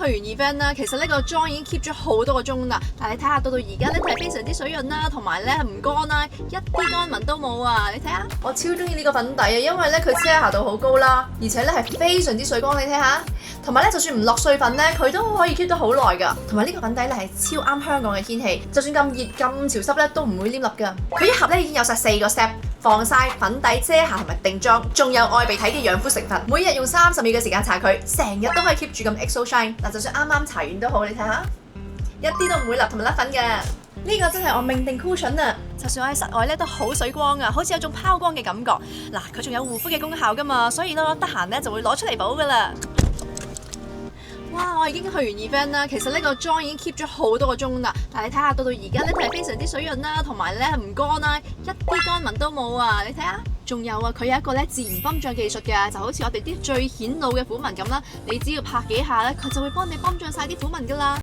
完 event 啦，其實呢個妝已經 keep 咗好多個鐘啦。但係你睇下到而家咧都係非常之水潤啦，同埋咧唔乾啦，一啲乾紋都冇啊！你睇下，我超中意呢個粉底啊，因為咧佢遮瑕度好高啦，而且咧係非常之水光，你睇下。同埋咧，就算唔落碎粉咧，佢都可以 keep 得好耐㗎。同埋呢個粉底咧係超啱香港嘅天氣，就算咁熱咁潮濕咧都唔會黏粒㗎。佢一盒咧已經有晒4個 step。防曬、粉底、遮瑕同埋定妝，仲有愛鼻體嘅養膚成分，每日用30秒嘅時間搽佢，成日都可以 keep 住咁 XO shine。嗱，就算啱啱搽完都好，你睇下，一啲都唔會立同埋甩粉嘅。呢個真係我命定 cushion 啊！就算我喺室外咧都好水光啊，好似有種拋光嘅感覺。嗱，佢仲有護膚嘅功效㗎嘛，所以咧我得閒咧就會攞出嚟補㗎啦。哇！我已經去完 event 啦，其實呢個妝已經 keep 咗好多個鐘啦。但係你睇下到而家咧都係非常之水潤啦，同埋咧唔乾啦，一啲乾紋都冇啊！你睇下，仲有啊，佢有一個咧自然泵脹技術嘅，就好似我哋啲最顯老嘅虎紋咁啦。你只要拍幾下咧，佢就會幫你泵脹晒啲虎紋㗎啦。